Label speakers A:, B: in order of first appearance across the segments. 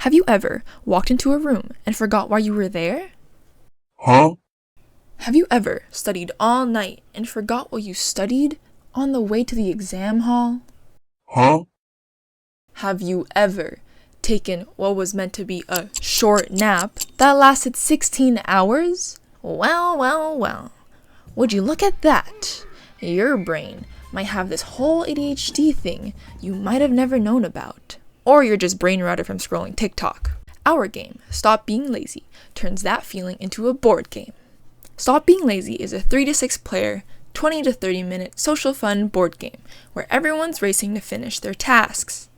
A: Have you ever walked into a room and forgot why you were there?
B: Huh?
A: Have you ever studied all night and forgot what you studied on the way to the exam hall?
B: Huh?
A: Have you ever taken what was meant to be a short nap that lasted 16 hours? Well. Would you look at that? Your brain might have this whole ADHD thing you might have never known about. Or you're just brain rotted from scrolling TikTok. Our game, Stop Being Lazy, turns that feeling into a board game. Stop Being Lazy is a 3 to 6 player, 20 to 30 minute social fun board game where everyone's racing to finish their tasks.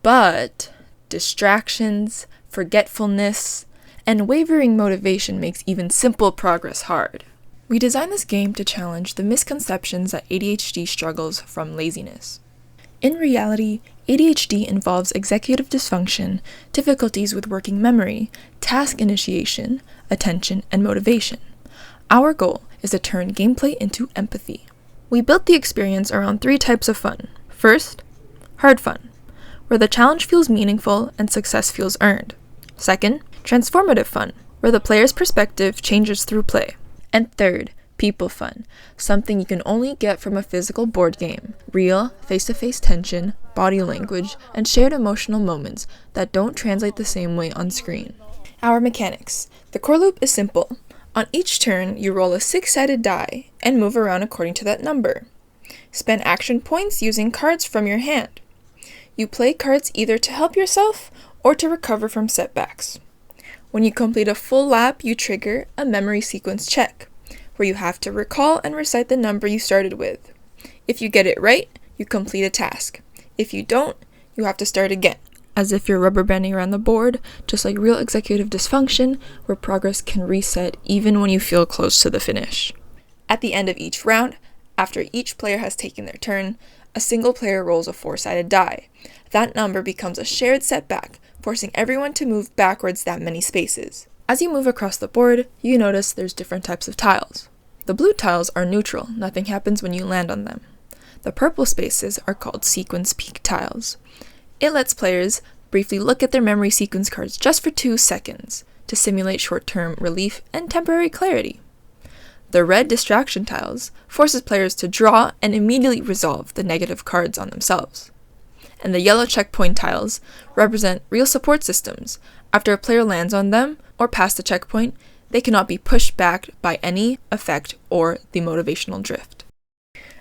A: But distractions, forgetfulness, and wavering motivation makes even simple progress hard. We designed this game to challenge the misconceptions that ADHD struggles from laziness. In reality, ADHD involves executive dysfunction, difficulties with working memory, task initiation, attention, and motivation. Our goal is to turn gameplay into empathy. We built the experience around 3 types of fun. First, hard fun, where the challenge feels meaningful and success feels earned. Second, transformative fun, where the player's perspective changes through play. And third, people fun, something you can only get from a physical board game. Real, face-to-face tension, body language, and shared emotional moments that don't translate the same way on screen. Our mechanics. The core loop is simple. On each turn, you roll a 6-sided die and move around according to that number. Spend action points using cards from your hand. You play cards either to help yourself or to recover from setbacks. When you complete a full lap, you trigger a memory sequence check, where you have to recall and recite the number you started with. If you get it right, you complete a task. If you don't, you have to start again, as if you're rubber banding around the board, just like real executive dysfunction, where progress can reset even when you feel close to the finish. At the end of each round, after each player has taken their turn, a single player rolls a 4-sided die. That number becomes a shared setback, forcing everyone to move backwards that many spaces. As you move across the board, you notice there's different types of tiles. The blue tiles are neutral, nothing happens when you land on them. The purple spaces are called sequence peak tiles. It lets players briefly look at their memory sequence cards just for 2 seconds to simulate short-term relief and temporary clarity. The red distraction tiles forces players to draw and immediately resolve the negative cards on themselves. And the yellow checkpoint tiles represent real support systems. After a player lands on them or past the checkpoint, they cannot be pushed back by any effect or the motivational drift.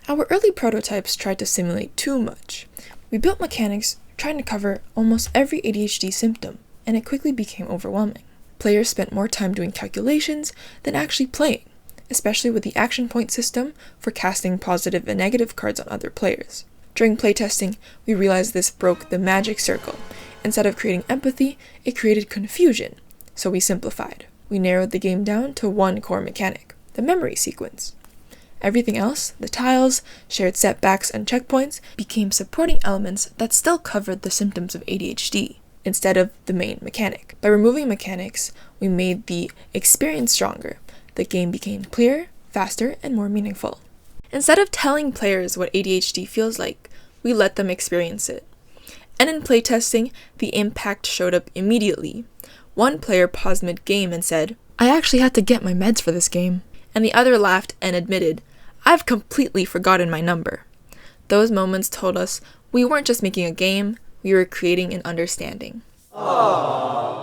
A: Our early prototypes tried to simulate too much. We built mechanics trying to cover almost every ADHD symptom, and it quickly became overwhelming. Players spent more time doing calculations than actually playing, especially with the action point system for casting positive and negative cards on other players. During playtesting, we realized this broke the magic circle. Instead of creating empathy, it created confusion, so we simplified. We narrowed the game down to one core mechanic, the memory sequence. Everything else, the tiles, shared setbacks, and checkpoints, became supporting elements that still covered the symptoms of ADHD, instead of the main mechanic. By removing mechanics, we made the experience stronger. The game became clearer, faster, and more meaningful. Instead of telling players what ADHD feels like, we let them experience it. And in playtesting, the impact showed up immediately. One player paused mid-game and said, "I actually had to get my meds for this game." And the other laughed and admitted, "I've completely forgotten my number." Those moments told us we weren't just making a game, we were creating an understanding.
C: Aww.